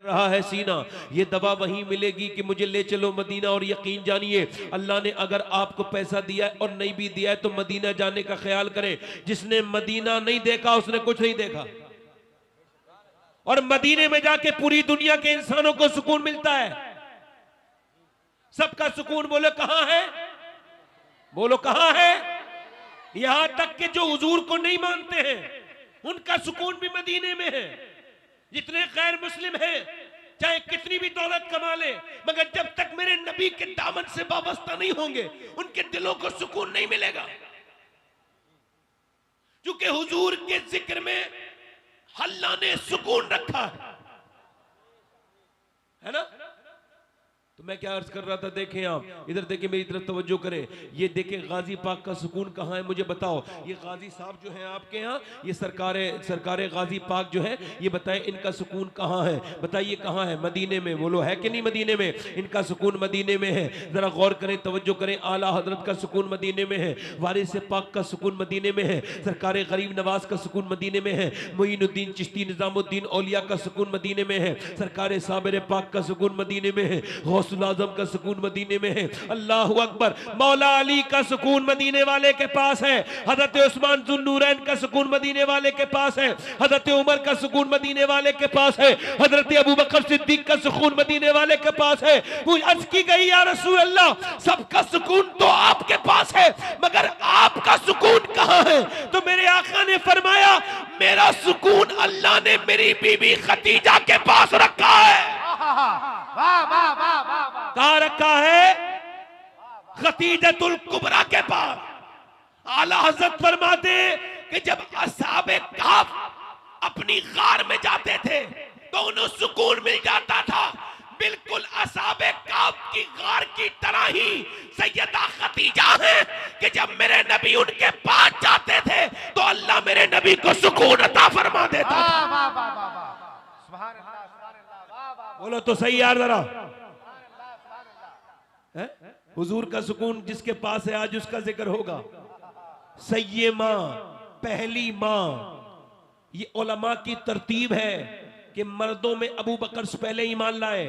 रहा है सीना, ये दवा वहीं मिलेगी कि मुझे ले चलो मदीना। और यकीन जानिए अल्लाह ने अगर आपको पैसा दिया है और नहीं भी दिया है तो मदीना जाने का ख्याल करें। जिसने मदीना नहीं देखा उसने कुछ नहीं देखा। और मदीने में जाके पूरी दुनिया के इंसानों को सुकून मिलता है। सबका सुकून बोलो कहां है, बोलो कहां है। यहां तक कि जो हुजूर को नहीं मानते हैं उनका सुकून भी मदीने में है। जितने गैर मुस्लिम हैं चाहे कितनी भी दौलत कमा ले, मगर जब तक मेरे नबी के दामन से वाबस्ता नहीं होंगे उनके दिलों को सुकून नहीं मिलेगा। क्योंकि हुजूर के जिक्र में अल्लाह ने सुकून रखा है ना। तो मैं क्या अर्ज कर रहा था, देखें आप इधर देखें, मेरी तरफ तवज्जो करें। ये देखें गाजी पाक का सुकून कहाँ है मुझे बताओ। ये गाजी साहब जो है आपके यहाँ, ये सरकारे गाजी पाक जो है, ये बताएं इनका सुकून कहाँ है। बताइए कहाँ है, मदीने में। बोलो है कि नहीं मदीने में। इनका सुकून मदीने में है। जरा गौर करें, तवज्जो करें। आला हजरत का सुकून मदीने में है। वारिस पाक का सुकून मदीने में है। सरकार गरीब नवाज का सुकून मदीने में है। मोइनुद्दीन चिश्ती निजामुद्दीन औलिया का सुकून मदीने में है। सरकार साबिर पाक का सुकून मदीने में है। आजम का सुकून मदीने में है। अल्लाह अकबर। मौला अली का सुकून मदीने वाले के पास है। हजरत उस्मान जुन्नूरैन का सुकून मदीने वाले के पास है। हजरत उमर का सुकून मदीने वाले के पास है। हजरत अबू बकर सिद्दीक का सुकून मदीने वाले के पास है। कुछ अर्ज की गई या रसूल अल्लाह, सबका सुकून तो आपके पास है मगर आपका सुकून कहां है। तो मेरे आका ने फरमाया मेरा सुकून अल्लाह ने मेरी बीबी खदीजा के पास रखा है। कहां रखा है, खदीजतुल कुबरा के पास। आला हज़रत फरमाते कि जब असहाबे कहफ अपनी गार में जाते थे तो उन्हें सुकून मिल जाता था। बिल्कुल असहाबे कहफ की गार की तरह ही सैयदा खदीजा है कि जब मेरे नबी उनके पास जाते थे तो अल्लाह मेरे नबी को सुकून अता फरमा देता था। बोलो तो सही यार जरा। हुजूर का सुकून जिसके पास है आज उसका जिक्र होगा। सैयमा, पहली मां। ये उलमा की तरतीब है कि मर्दों में अबू बकर से पहले ईमान लाए,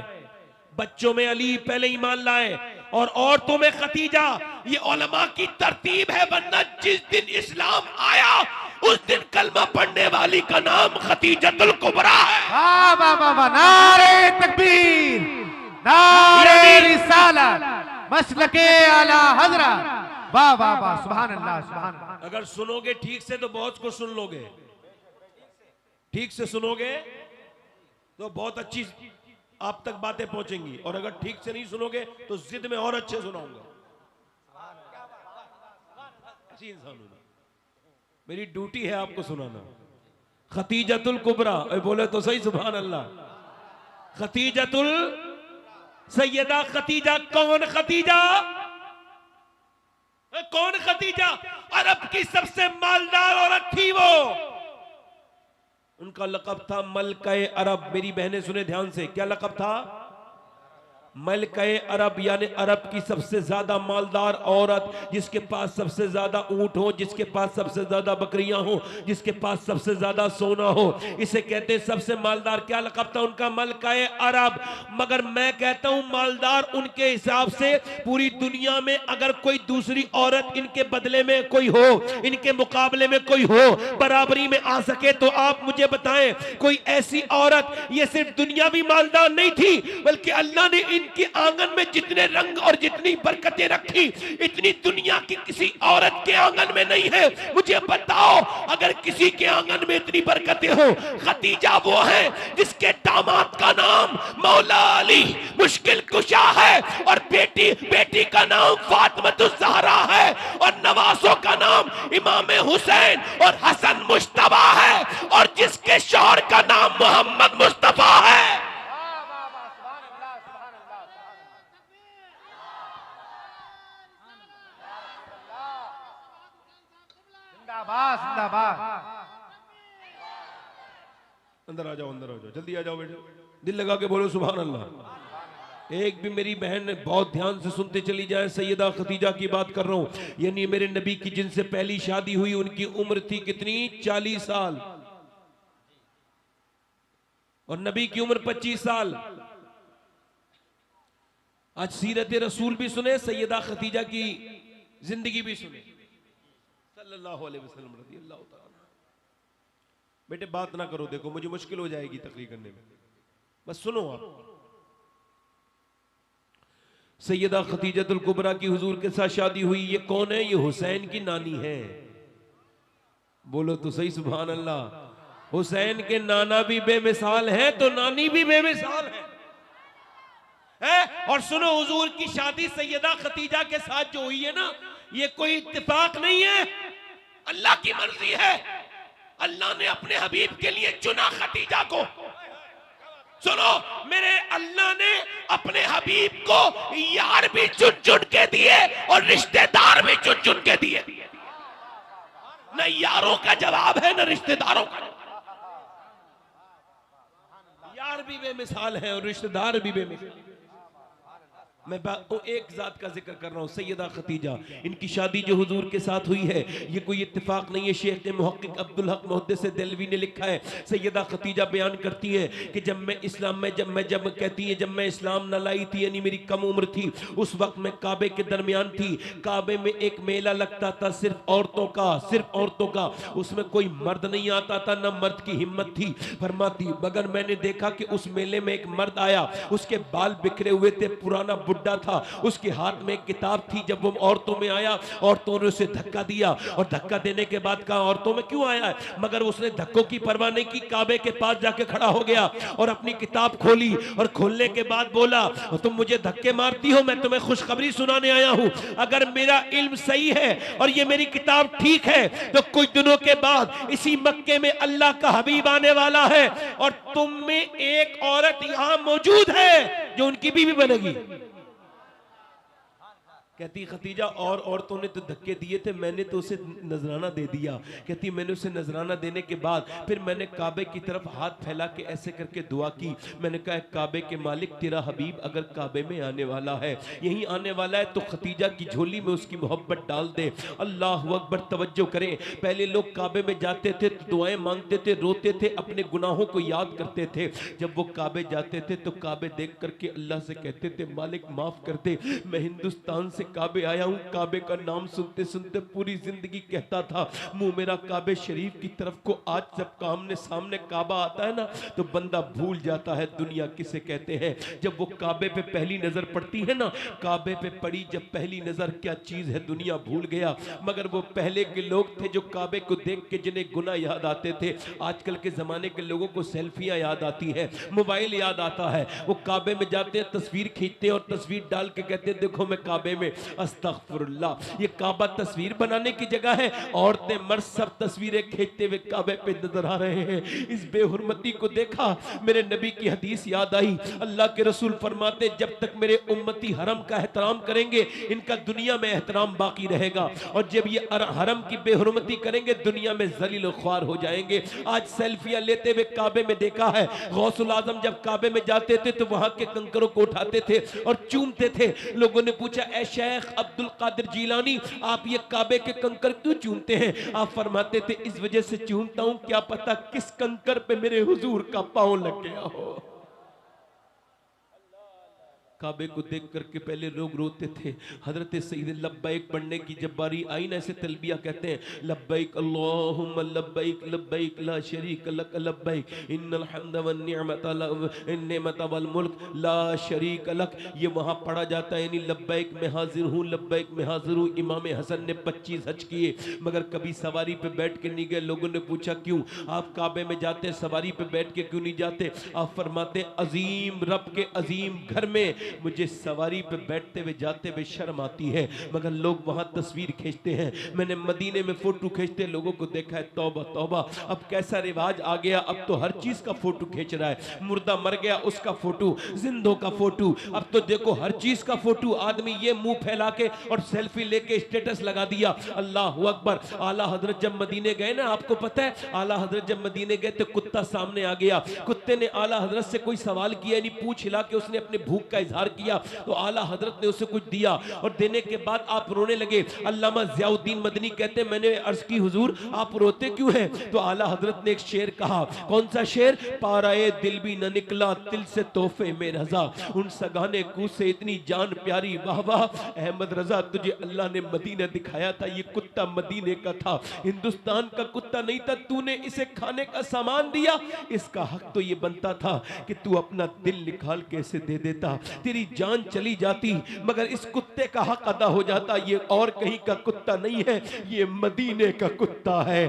बच्चों में अली पहले ईमान लाए और औरतों में खदीजा। ये उलमा की तरतीब है, वरना जिस दिन इस्लाम आया उस दिन कलमा पढ़ने वाली का नाम खदीजतुल कुबरा है। वाह वाह वाह वाह, नारे तकबीर, नारे रिसालत, मसलके आला हज़रत। वाह वाह वाह, सुभान अल्लाह सुभान अल्लाह। अगर सुनोगे ठीक से तो बहुत कुछ सुन लोगे। ठीक से सुनोगे तो बहुत अच्छी आप तक बातें पहुंचेंगी, और अगर ठीक से नहीं सुनोगे तो जिद में और अच्छे सुनाऊंगा। ऐसी इंसान हूं, मेरी ड्यूटी है आपको सुनाना। खदीजतुल कुबरा, बोले तो सही सुभान अल्लाह। खदीजतुल, सैयदा खदीजा। कौन खदीजा, कौन खदीजा? अरब की सबसे मालदार औरत थी वो। उनका लक़ब था मलके अरब। मेरी बहनें सुने ध्यान से, क्या लक़ब था? मलके अरब, यानी अरब की सबसे ज्यादा मालदार औरत, जिसके पास सबसे ज्यादा ऊंट हो, जिसके पास सबसे ज्यादा बकरियां हो, जिसके पास सबसे ज्यादा सोना हो, इसे कहते हैं सबसे मालदार। क्या लक़ब था उनका? मलके अरब। मगर मैं कहता हूं मालदार उनके हिसाब से पूरी दुनिया में अगर कोई दूसरी औरत इनके बदले में कोई हो, इनके मुकाबले में कोई हो, बराबरी में आ सके तो आप मुझे बताएं कोई ऐसी औरत। ये सिर्फ दुनियावी मालदार नहीं थी बल्कि अल्लाह ने इनके आंगन में जितने रंग और जितनी बरकतें रखी इतनी दुनिया की किसी औरत के आंगन में नहीं है। मुझे बताओ अगर किसी के आंगन में इतनी बरकतें हो, खदीजा वो है जिसके दामाद का नाम मौला अली मुश्किल कुशा है, और बेटी का नाम फातिमा ज़हरा है, और नवासों का नाम इमाम हुसैन और हसन मुश्तबा है, और जिसके शौहर का नाम मोहम्मद मुस्तफा है। अंदर आ जाओ, अंदर आ जाओ, जल्दी आ जाओ बेटा, दिल लगा के बोलो सुभान अल्लाह। एक भी मेरी बहन बहुत ध्यान से सुनते चली जाए। सैयदा खदीजा की बात कर रहा हूं, यानी मेरे नबी की जिनसे पहली शादी हुई उनकी उम्र थी कितनी? 40 साल। और नबी की उम्र 25 साल। आज सीरत रसूल भी सुने, सैयदा खतीजा की जिंदगी भी सुने, सल्लल्लाहु अलैहि वसल्लम रज़ियल्लाहु ताला। बेटे बात ना करो, देखो मुझे मुश्किल हो जाएगी तकरीर करने में, बस सुनो आप। सैयदा खतीजतुल कुबरा की हुजूर के साथ शादी हुई। ये कौन है? ये हुसैन की नानी है। बोलो तो सही सुभान अल्लाह। हुसैन के नाना भी बेमिसाल है तो नानी भी बेमिसाल है? और सुनो, हुजूर की शादी सैयदा खतीजा के साथ जो हुई है ना, ये कोई इत्तेफाक नहीं है, अल्लाह की मर्जी है। अल्लाह ने अपने हबीब के लिए चुना खतीजा को। सुनो, मेरे अल्लाह ने अपने हबीब को यार भी चुन चुन के दिए और रिश्तेदार भी चुन चुन के दिए। न यारों का जवाब है न रिश्तेदारों का। यार भी बेमिसाल है और रिश्तेदार भी बेमिसाल। मैं एक जात का जिक्र कर रहा हूँ, सैयदा खतीजा। इनकी शादी जो हुजूर के साथ हुई है, ये कोई इत्तेफाक नहीं है। शेख मुहक्किक अब्दुल हक मुहद्दिस देलवी ने लिखा है, सैयदा खतीजा बयान करती हैं कि जब मैं इस्लाम में कहती है जब मैं इस्लाम न लाई थी, यानी मेरी कम उम्र थी, उस वक्त मैं काबे के दरमियान थी। काबे में एक मेला लगता था सिर्फ औरतों का, उसमें कोई मर्द नहीं आता था, न मर्द की हिम्मत थी। फरमाती मगर मैंने देखा कि उस मेले में एक मर्द आया, उसके बाल बिखरे हुए थे, पुराना बुड्ढा था, उसके हाथ में एक किताब थी। जब वो औरतों में आया, औरतों ने उसे धक्का दिया और धक्का देने के बाद कहा औरतों में क्यों आया है? मगर उसने धक्कों की परवाह नहीं की, काबे के पास जाके खड़ा हो गया और अपनी किताब खोली और खोलने के बाद बोला तुम मुझे धक्के मारती हो, मैं तुम्हें खुशखबरी सुनाने आया हूं। अगर मेरा इल्म सही है और ये मेरी किताब ठीक है तो कुछ दिनों के बाद इसी मक्के में अल्लाह का हबीब आने वाला है और तुम में एक औरत यहां मौजूद है जो उनकी बीवी बनेगी। कहती खतीजा और औरतों ने तो धक्के दिए थे, मैंने तो उसे नजराना दे दिया। कहती मैंने उसे नजराना देने के बाद फिर मैंने काबे की तरफ हाथ फैला के ऐसे करके दुआ की। मैंने कहा काबे के मालिक, तेरा हबीब अगर काबे में आने वाला है, यहीं आने वाला है, तो खतीजा की झोली में उसकी मोहब्बत डाल दे। अल्लाह अकबर। तवज्जो करें, पहले लोग काबे में जाते थे तो दुआएं मांगते थे, रोते थे, अपने गुनाहों को याद करते थे। जब वो काबे जाते थे तो काबे देख करके अल्लाह से कहते थे मालिक माफ कर दे, मैं हिंदुस्तान से काबे आया हूं। काबे का नाम सुनते सुनते पूरी जिंदगी कहता था मुंह मेरा काबे शरीफ की तरफ को। आज जब सामने काबा आता है ना तो बंदा भूल जाता है दुनिया किसे कहते हैं। जब वो काबे पे पहली नजर पड़ती है ना, काबे पे पड़ी जब पहली नजर, क्या चीज है दुनिया भूल गया। मगर वो पहले के लोग थे जो काबे को देख के जिन्हें गुनाह याद आते थे। आजकल के जमाने के लोगों को सेल्फियां याद आती है, मोबाइल याद आता है। वो काबे में जाते हैं, तस्वीर खींचते हैं और तस्वीर डाल के कहते हैं देखो मैं काबे में। अस्तगफिरुल्लाह, ये काबा तस्वीर बनाने की जगह है। औरतें मर्द सब तस्वीरें खींचते हुए काबे पे नजर आ रहे हैं। इस बेहुरमती को देखा, मेरे नबी की हदीस याद आई। अल्लाह के रसूल फरमाते जब तक मेरे उम्मती हरम का एहतराम करेंगे, इनका दुनिया में एहतराम बाकी रहेगा, और जब ये हरम की बेहुरमती करेंगे दुनिया में जलील ख्वार हो जाएंगे। आज सेल्फियां लेते हुए काबे में देखा है, गौसुल आजम जब काबे में जाते थे तो वहां के कंकरों को उठाते थे और चूमते थे। लोगों ने पूछा ऐ शेख अब्दुल कादिर जीलानी, आप ये काबे के कंकर क्यों चूमते हैं? आप फरमाते थे इस वजह से चूमता हूं, क्या पता किस कंकर पे मेरे हुजूर का पांव लग गया हो। काबे को देख करके पहले लोग रोते थे। हजरत सईद लब्बैक पढ़ने की जब बारी आई ना, ऐसे तलबिया कहते हैं लब्बैक अल्लाहुम्मा लब्बैक लब्बैक ला शरीक लक लब्बैक इन्नल हम्द वन निअमत वल मुल्क ला शरीक लक। ये वहाँ पढ़ा जाता है, यानी लब्बैक में हाजिर हूँ, लब्बैक में हाजिर हूँ। इमाम हसन ने 25 हज किए मगर कभी सवारी पे बैठ के नहीं गए। लोगों ने पूछा क्यों आप काबे में जाते, सवारी पे बैठ के क्यों नहीं जाते? आप फरमाते अजीम रब के अजीम घर में मुझे सवारी पे बैठते हुए जाते हुए शर्म आती है, मगर लोग वहां तस्वीर खींचते हैं। मैंने मदीने में फोटो खींचते लोगों को देखा है, तौबा तौबा, अब कैसा रिवाज आ गया। अब तो हर चीज का फोटो खींच रहा है, मुर्दा मर गया उसका फोटो, जिंदों का फोटो, अब तो देखो हर चीज का फोटो। आदमी ये मुंह फैला के और सेल्फी लेके स्टेटस लगा दिया। अल्लाह अकबर। आला हजरत जब मदीने गए ना, आपको पता है आला हजरत जब मदीने गए तो कुत्ता सामने आ गया। कुत्ते ने आला हजरत से कोई सवाल किया नहीं, पूछ हिला के उसने अपने भूख का इजहार किया तो आला हजरत ने उसे कुछ दिया और देने के बाद आप रोने लगे। अल्लामा ज़ियाउद्दीन मदनी कहते हैं मैंने अर्ज की हुजूर आप रोते क्यों हैं? तो आला हजरत ने एक शेर कहा। कौन सा शेर? पाराए दिल भी न निकला दिल से तोहफे में रजा, उन सगाने कू से इतनी जान प्यारी वाह वाह। अहमद रजा तुझे अल्लाह ने मदीना दिखाया था, ये कुत्ता मदीने का था, हिंदुस्तान का कुत्ता नहीं था। तूने इसे खाने का सामान दिया, इसका हक तो ये बनता था कि तू अपना दिल निकाल के इसे दे देता, तेरी जान चली जाती मगर इस कुत्ते का हक अदा हो जाता। ये और कहीं का कुत्ता नहीं है, ये मदीने का कुत्ता है।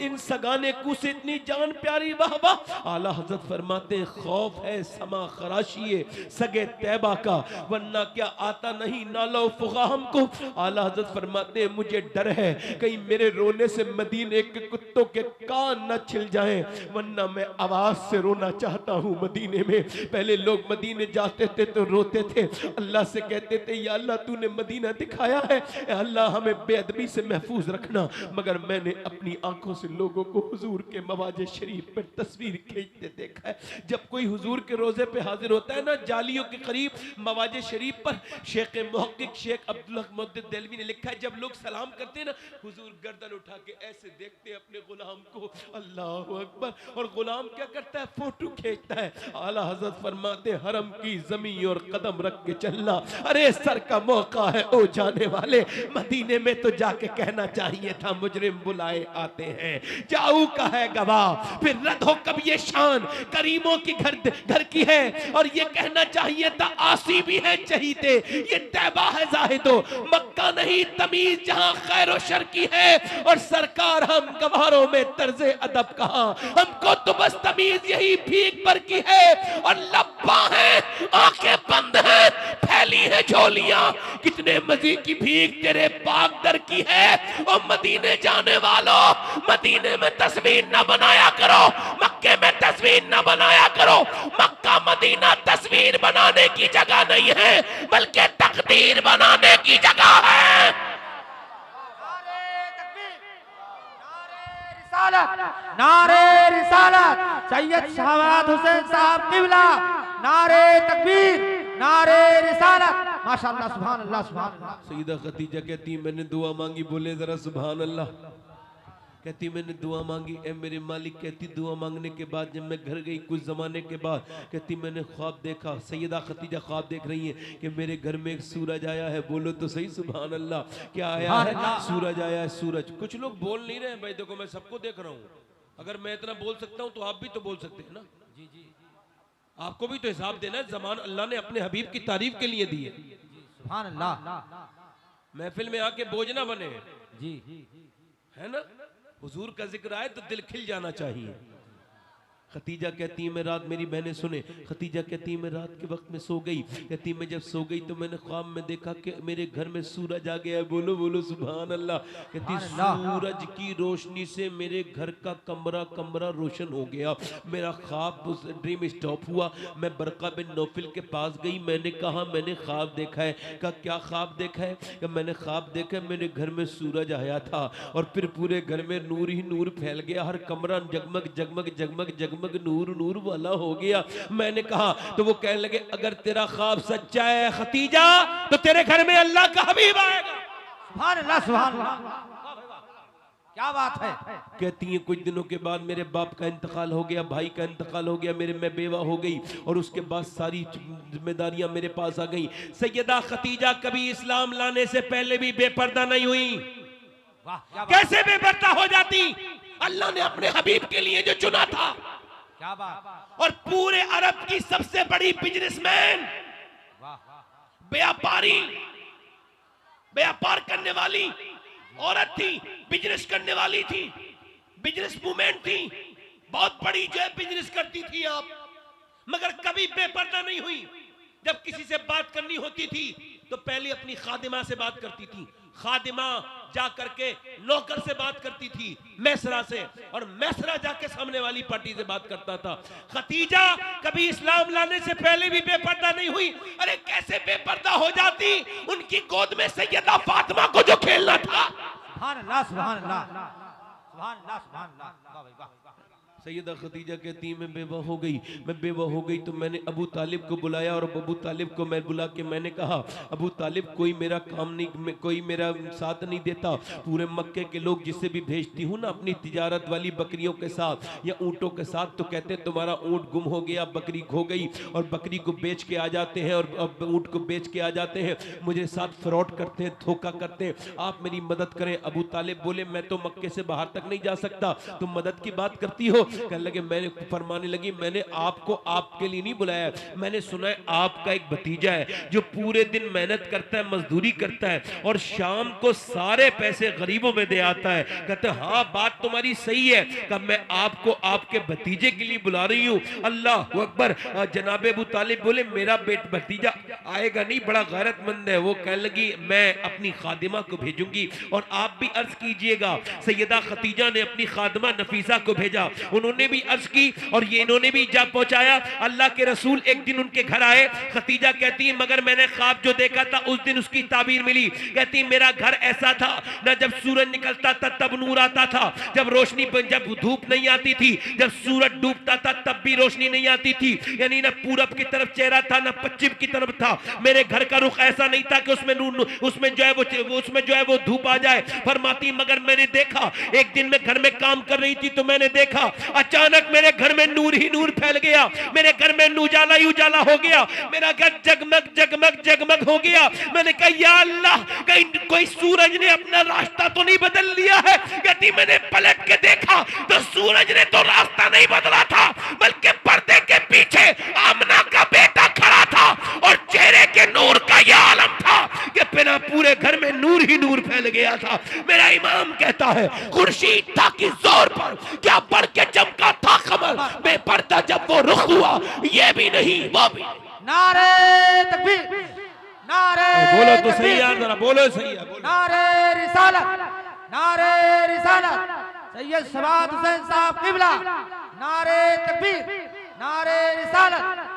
इन सगाने कू से इतनी जान प्यारी वाह वाह। आला हजरत फरमाते हैं खौफ है समा खराशिए सगे तैबा का, वरना क्या आता नहीं नालो फुगा हमको। आला हजरत फरमाते हैं मुझे डर है कहीं मेरे रोने से मदीने के कुत्तों के कान न छिल जाएं, वरना मैं आवाज से रोना चाहता हूँ मदीने में। पहले लोग मदीने जाते थे तो रोते थे, अल्लाह से कहते थे या अल्लाह तूने मदीना दिखाया है, अल्लाह हमें बेअदबी से महफूज रखना। मगर मैंने अपनी आंखों से लोगों को हुजूर के मवाजे शरीफ पर तस्वीर खींचते देखा है। जब कोई हुजूर के रोजे पे हाजिर होता है ना जालियों के करीब मवाजे शरीफ पर, शेख मुहक्किक शेख अब्दुल हक मुहद्दिस देलवी ने लिखा है जब लोग सलाम करते हैं ना हुजूर गर्दन उठा के ऐसे देखते हैं अपने गुलाम को, अल्लाह अकबर, और गुलाम क्या करता है फोटो खींचता है। आला हजरत फरमाते हरम की जमीन और कदम रख के चलना, अरे सर का मौका है ओ जाने वाले, मदीने में तो जाके कहना चाहिए था मुजरिम बुलाए आते हैं। जाऊ का है गवाह फिर रद्द हो कब ये शान करीमों की घर की है, और ये कहना चाहिए था आसी भी है चहीते, ये तैबा है जाहिदो मक्का नहीं तमीज जहां खैर और शर की है। और सरकार हम गवारों में तर्जे अदब कहा, हमको तो बस तमीज यही भीख पर की है, और लब्बा है आंखें बंद है फैली है झोलियां, कितने मजी की भीख तेरे पाक दर की है। और मदीने जाने वालों मदीने में तस्वीर न बनाया करो, मक्के में तस्वीर न बनाया करो। मक्का मदीना तस्वीर बनाने की जगह नहीं है बल्कि तकदीर बनाने की जगह है। नारे रिसालत सैयद शहवाद हुसैन साहब किबला, नारे तकबीर, नारे रिसालत, माशाअल्लाह सुभान अल्लाह सुभान अल्लाह। सईदा खतीजा कहती मैंने दुआ मांगी, बोले जरा सुभान अल्लाह। कहती मैंने दुआ मांगी ए मेरे मालिक, कहती दुआ मांगने के बाद जब मैं घर गई कुछ ज़माने के बाद कहती मैंने ख्वाब देखा। सैयदा खतीजा ख्वाब देख रही है कि मेरे घर में एक सूरज आया है। बोलो तो सही सुभान अल्लाह। क्या आया है? सूरज आया है। सूरज। कुछ लोग बोल नहीं रहे भाई, देखो मैं सबको देख रहा हूँ, अगर मैं इतना बोल सकता हूँ तो आप भी तो बोल सकते हैं ना। जी जी, आपको भी तो हिसाब देना है। ज़मान अल्लाह ने अपने हबीब की तारीफ के लिए दी है। सुभान अल्लाह। महफिल में आके बोझ ना बने जी, है ना। हुजूर का जिक्र आए तो दिल खिल जाना चाहिए। खतीजा कहती है मैं रात, मेरी बहनें सुने, खतीजा कहती है मैं रात के वक्त में सो गई। कहती मैं जब सो गई तो मैंने ख्वाब में देखा कि मेरे घर में सूरज आ गया है। बोलो बोलो सुभान अल्लाह। कहती सूरज की रोशनी से मेरे घर का कमरा कमरा रोशन हो गया। मेरा ख्वाब उस ड्रीम स्टॉप हुआ। मैं बरका बिन नौफिल के पास गई, मैंने कहा मैंने ख्वाब देखा है। कहा क्या ख्वाब देखा है? कि मैंने ख्वाब देखा है मेरे घर में सूरज आया था और फिर पूरे घर में नूर ही नूर फैल गया, हर कमरा जगमग जगमग जगमग जगमग नूर नूर वाला हो गया। मैंने कहा तो वो कहने लगे अगर तेरा ख्वाब सच्चा है खतीजा तो तेरे घर में अल्लाह का हबीब आएगा। सुभान अल्लाह सुभान अल्लाह, क्या बात है। कहती हैं कुछ दिनों के बाद मेरे बाप का इंतकाल हो गया, भाई का इंतकाल हो गया, मैं बेवा हो गई और उसके बाद सारी जिम्मेदारियां मेरे पास आ गई। सैयदा खतीजा कभी इस्लाम लाने से पहले भी बेपर्दा नहीं हुई। कैसे बेपर्दा हो जाती? अल्लाह ने अपने हबीब के लिए जो चुना था। क्या बात। और पूरे अरब की सबसे बड़ी बिजनेसमैन, व्यापारी, व्यापार करने वाली औरत थी, बिजनेस करने वाली थी, बिजनेस वूमेन थी, बहुत बड़ी जो है बिजनेस करती थी आप, मगर कभी बेपर्दा नहीं हुई। जब किसी से बात करनी होती थी तो पहले अपनी खादिमा से बात करती थी, खादिमा जा करके नौकर से बात करती थी, मैसरा से, और मैसरा जाके सामने वाली पार्टी से बात करता था। खतीजा कभी इस्लाम लाने से पहले भी बेपर्दा नहीं हुई। अरे कैसे बेपर्दा हो जाती? उनकी गोद में सैयदा फातिमा को जो खेलना था। सुभान अल्लाह सुभान अल्लाह सुभान अल्लाह सुभान अल्लाह। सैयदा खदीजा कहती मैं बेवा हो गई। मैं बेवा हो गई तो मैंने अबू तालिब को बुलाया और अबू तालिब को मैं बुला के मैंने कहा अबू तालिब कोई मेरा काम नहीं, कोई मेरा साथ नहीं देता। पूरे मक्के के लोग जिसे भी भेजती हूँ ना अपनी तिजारत वाली बकरियों के साथ या ऊँटों के साथ, तो कहते हैं तुम्हारा ऊँट गुम हो गया, बकरी खो गई, और बकरी को बेच के आ जाते हैं और ऊँट को बेच के आ जाते हैं, मुझे साथ फ्रॉड करते हैं, धोखा करते हैं, आप मेरी मदद करें। अबू तालिब बोले मैं तो मक्के से बाहर तक नहीं जा सकता, तुम मदद की बात करती हो। कहने लगे, मैंने फरमाने लगी मैंने आपको आपके लिए नहीं बुलाया, मैंने सुना है आपका एक भतीजा है जो पूरे दिन मेहनत करता है, मजदूरी करता है और शाम को सारे पैसे गरीबों में दे आता है। कहते हाँ बात तुम्हारी सही है, कब मैं आपको आपके भतीजे के लिए बुला रही हूँ। अल्लाह अकबर। जनाब अबू तालिब बोले मेरा भतीजा आएगा नहीं, बड़ा गैरतमंद है। वो कहने लगी मैं अपनी खादिमा को भेजूंगी और आप भी अर्ज कीजिएगा। सैयदा खदीजा ने अपनी खादिमा नफीसा को भेजा, उन्होंने भी अर्ज की और ये इन्होंने भी जा पहुंचाया। अल्लाह के रसूल एक दिन उनके घर आए। खदीजा कहती है मगर मैंने ख्वाब जो देखा था उस दिन उसकी ताबीर मिली। कहती मेरा घर ऐसा था ना जब सूरज निकलता था तब नूर आता था, जब रोशनी जब धूप नहीं आती थी, जब सूरज डूबता था तब भी रोशनी नहीं आती थी, यानी ना पूरब की तरफ चेहरा था ना पश्चिम की तरफ था। मेरे घर का रुख ऐसा नहीं था कि उसमें जो है वो धूप आ जाए। फरमाती मगर मैंने देखा एक दिन मैं घर में काम कर रही थी तो मैंने देखा अचानक मेरे घर में नूर ही नूर फैल गया, मेरे घर में उजाला ही उजाला हो गया, मेरा घर जगमग जगमग जगमग हो गया। मैंने कहा या अल्लाह कहीं कोई सूरज ने अपना रास्ता तो नहीं बदल लिया है। कहती मैंने पलट के देखा तो सूरज ने तो रास्ता नहीं बदला था बल्कि पर्दे के पीछे आमना का बेटा खड़ा था और चेहरे के नूर का यह आलम था कि बिना पूरे घर में नूर ही नूर फैल गया था। मेरा इमाम कहता है खुर्शीद था कि जोर पर क्या बढ़ के चमका था कमर, बेपर्दा जब वो रुख हुआ ये भी नहीं वो भी। नारे तकबीर, नारे बोलो तो सही यार, जरा बोलो सही है। नारे रिसालत, नारे रिसालत, सैयद शबात हुसैन साहब किबला, नारे तकबीर, नारे रिसालत।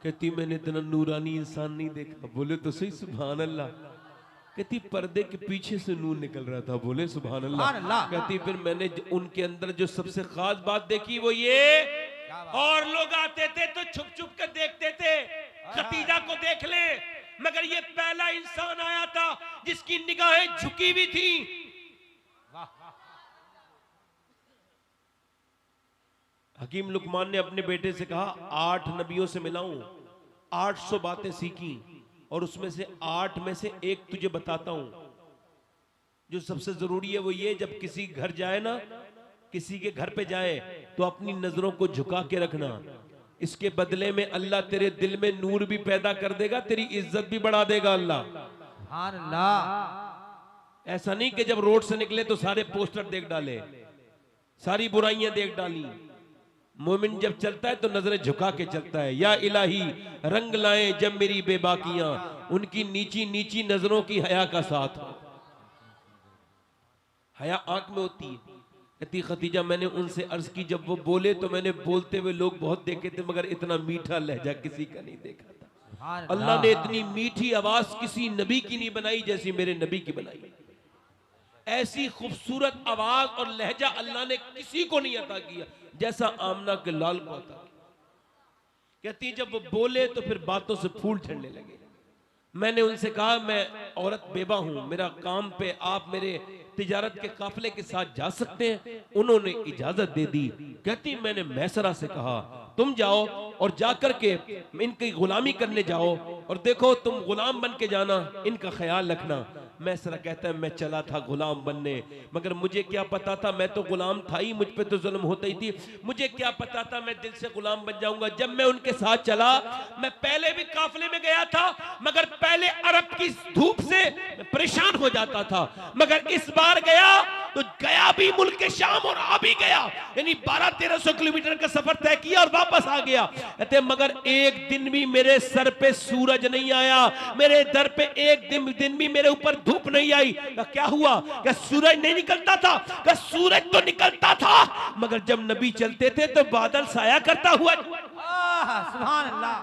कहती मैंने इतना नूरानी इंसान नहीं देखा। बोले तो सही सुभान अल्लाह। कहती पर्दे के पीछे से नूर निकल रहा था। बोले सुभान अल्लाह। कहती फिर मैंने उनके अंदर जो सबसे खास बात देखी वो ये, और लोग आते थे तो छुप छुप कर देखते थे खदीजा को देख ले, मगर ये पहला इंसान आया था जिसकी निगाहें झुकी हुई थी। हकीम लुकमान ने अपने बेटे से कहा 8 नबियों से मिलाऊं, 800 बातें सीखी और उसमें से 8 में से एक तुझे बताता हूं। जो सबसे जरूरी है वो ये, जब किसी घर जाए ना, किसी के घर पे जाए तो अपनी नजरों को झुका के रखना। इसके बदले में अल्लाह तेरे दिल में नूर भी पैदा कर देगा, तेरी इज्जत भी बढ़ा देगा अल्लाह। ऐसा नहीं कि जब रोड से निकले तो सारे पोस्टर देख डाले, सारी बुराइयां देख डाली। मोमिन जब चलता है तो नजरें झुका के चलता है। या इलाही रंग लाए जब मेरी बेबाकियां, उनकी नीची नीची नजरों की हया का साथ। हया आंख में होती है। कहती खदीजा मैंने उनसे अर्ज की, जब वो बोले तो मैंने बोलते हुए लोग बहुत देखे थे मगर इतना मीठा लहजा किसी का नहीं देखा था। अल्लाह ने इतनी मीठी आवाज किसी नबी की नहीं बनाई जैसी मेरे नबी की बनाई। ऐसी खूबसूरत आवाज और लहजा अल्लाह ने किसी को नहीं अता किया जैसा आमना के लाल को अता किया। कहती जब वो बोले तो फिर बातों से फूल झड़ने लगे। मैंने उनसे कहा मैं औरत बेवा हूं, मेरा काम पे आप मेरे तिजारत के काफिले के साथ जा सकते हैं? उन्होंने इजाजत दे दी। कहती मैंने मैसरा से कहा तुम जाओ और जाकर के इनकी गुलामी करने जाओ और देखो तुम गुलाम बन के जाना, इनका ख्याल रखना। मैसरा कहता है मैं चला था गुलाम बनने, मगर मुझे क्या पता था, मैं तो गुलाम था ही, मुझ पे तो जुल्म होता ही थी, मुझे क्या पता था मैं दिल से गुलाम बन जाऊंगा। जब मैं उनके साथ चला, मैं पहले भी काफिले में गया था मगर पहले अरब की धूप से परेशान हो जाता था, मगर इस बार गया तो गया भी मुल्क शाम और आ भी गया, यानी 1200-1300 किलोमीटर का सफर तय किया और वापस आ गया। कहते मगर एक दिन भी मेरे सर पे सूरज नहीं आया, मेरे दर पे एक दिन भी मेरे ऊपर धूप नहीं आई। क्या हुआ? क्या सूरज नहीं निकलता था? क्या सूरज तो निकलता था मगर जब नबी चलते थे तो बादल साया करता हुआ। सुभान अल्लाह,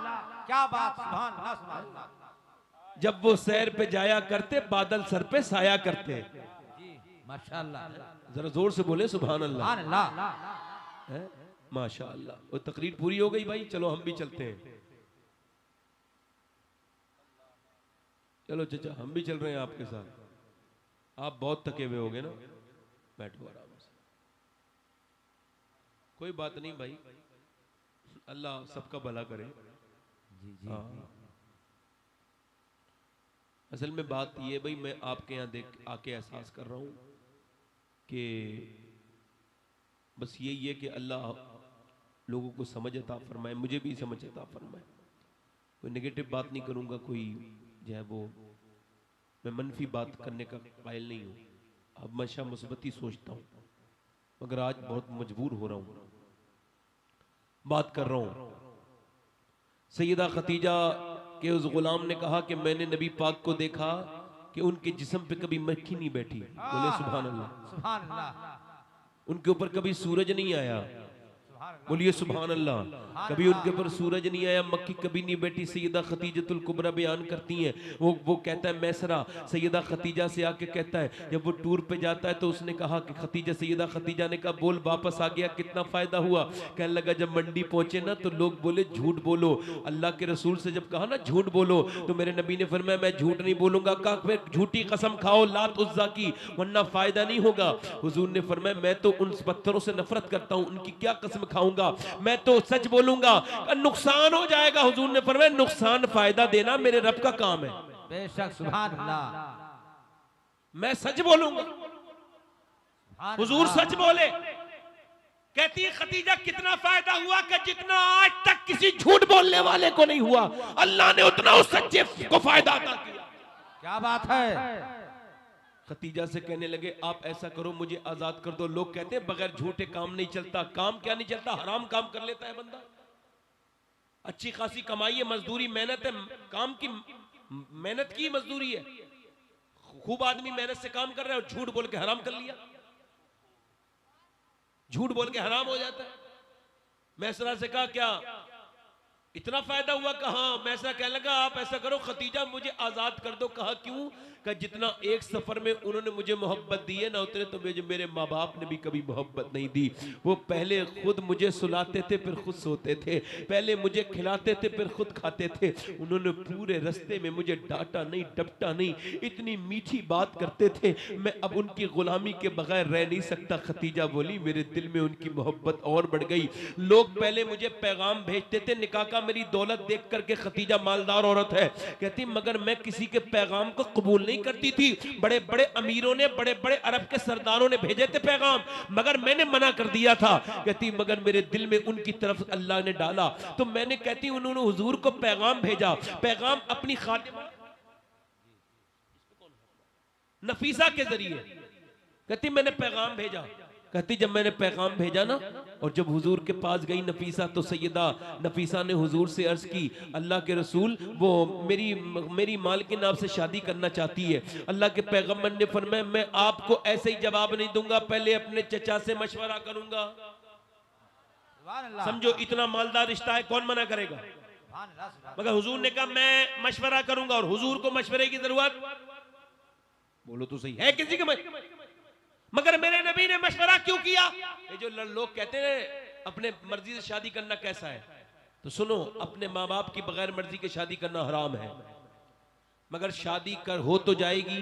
क्या बात, सुभान अल्लाह, सुभान अल्लाह। जब वो सैर पे जाया करते बादल सर पे साया करते। माशाअल्लाह, जरा जोर से बोले सुभान अल्लाह। है? माशाअल्लाह, वो तकरीर पूरी हो गई भाई, चलो हम भी चलते हैं। चलो चाचा हम भी चल रहे हैं आपके साथ। आप बहुत थके हुए होगे ना, बैठो आराम से, कोई बात नहीं भाई, अल्लाह सबका भला करे। हाँ, असल में बात ये भाई, मैं आपके यहाँ देख आके एहसास कर रहा हूँ कि बस यही है कि अल्लाह लोगों को समझ अता फरमाए, मुझे भी समझ अता फरमाए। कोई नेगेटिव बात नहीं करूँगा, कोई जो है वो मैं मनफी बात करने का कायल नहीं हूँ। अब हमेशा मुस्बत ही सोचता हूँ, मगर आज बहुत मजबूर हो रहा हूँ, बात कर रहा हूँ। सैयदा खतीजा के उस गुलाम ने कहा कि मैंने नबी पाक को देखा कि उनके जिस्म पे कभी मक्खी नहीं बैठी। बोले सुभान अल्लाह। सुभान अल्लाह। उनके ऊपर कभी सूरज नहीं आया। बोलिए सुभान अल्लाह। कभी उनके ऊपर सूरज नहीं आया, मक्खी कभी नहीं बैठी। सैयदा खतीजतुल कुबरा बयान करती हैं, वो कहता है मैसरा सैयदा खतीजा से आके कहता है, जब वो टूर पे जाता है तो उसने कहा कि खतीजा, सैयदा खतीजा ने कहा बोल वापस आ गया, कितना फायदा हुआ? कहने लगा जब मंडी पहुंचे ना तो लोग बोले झूठ बोलो। अल्लाह के रसूल से जब कहा ना झूठ बोलो तो मेरे नबी ने फरमाया मैं झूठ नहीं बोलूंगा। कहा फिर झूठी कसम खाओ लात उज्जा की, वरना फायदा नहीं होगा। हुजूर ने फरमाया मैं तो उन पत्थरों से नफरत करता हूं, उनकी क्या कसम खाऊंगा, मैं तो सच बोलूंगा, नुकसान हो जाएगा। हुजूर ने फरमाया नुकसान फायदा देना मेरे रब का काम है। बेशक सुभान अल्लाह। मैं सच बोलूंगा। हुजूर सच बोले। कहती है खतीजा कितना फायदा हुआ कि जितना आज तक किसी झूठ बोलने वाले को नहीं हुआ, अल्लाह ने उतना उस सच्चे को फायदा अता किया। क्या बात है। खतीजा से कहने लगे आप ऐसा करो मुझे आजाद कर दो। लोग कहते हैं बगैर झूठे काम नहीं चलता। काम क्या नहीं चलता? हराम काम कर लेता है बंदा। अच्छी खासी कमाई है, मजदूरी मेहनत है, काम की मेहनत की मजदूरी है। खूब आदमी मेहनत से काम कर रहा है और झूठ बोल के हराम कर लिया, झूठ बोल के हराम हो जाता है। मैसरा से कहा क्या इतना फायदा हुआ? कहा मैसरा कहने लगा आप ऐसा करो खतीजा मुझे आजाद कर दो। कहा क्यों? कि जितना एक सफर में उन्होंने मुझे मोहब्बत दी है ना, उतने तो मुझे मेरे माँ बाप ने भी कभी मोहब्बत नहीं दी। वो पहले खुद मुझे सुलाते थे फिर खुद सोते थे, पहले मुझे खिलाते थे फिर खुद खाते थे। उन्होंने पूरे रास्ते में मुझे डांटा नहीं डपटा नहीं, इतनी मीठी बात करते थे, मैं अब उनकी गुलामी के बगैर रह नहीं सकता। खतीजा बोली मेरे दिल में उनकी मोहब्बत और बढ़ गई। लोग पहले मुझे पैगाम भेजते थे निकाह का, मेरी दौलत देख करके खतीजा मालदार औरत है, कहती मगर मैं किसी के पैगाम को कबूल नहीं करती थी। बड़े बड़े अमीरों ने, बड़े बड़े अरब के सरदारों ने भेजे थे पैगाम, मगर मैंने मना कर दिया था। कहती मगर मेरे दिल में उनकी तरफ अल्लाह ने डाला तो मैंने, कहती उन्होंने हुजूर को पैगाम भेजा, पैगाम अपनी खादिमा नफीसा के जरिए। कहती मैंने पैगाम भेजा। कहती जब मैंने पैगाम भेजा ना और जब हुजूर के पास गई नफीसा तो सैयदा नफीसा ने हुजूर से अर्ज की अल्लाह के रसूल वो मेरी मालकिन आपसे शादी करना चाहती है। अल्लाह के पैगंबर ने फरमाया मैं आपको ऐसे ही जवाब नहीं दूंगा, पहले अपने चचा से मशवरा करूंगा। समझो इतना मालदार रिश्ता है, कौन मना करेगा? मगर हुजूर ने कहा मैं मशवरा करूंगा, और हुजूर को मशवरे की जरूरत बोलो तो सही है किसी के? मगर मेरे नबी ने मशवरा क्यों किया? ये जो लोग कहते हैं अपने मर्जी से शादी करना कैसा है, तो सुनो अपने माँ बाप की बगैर मर्जी के शादी करना हराम है, मगर शादी कर हो तो जाएगी।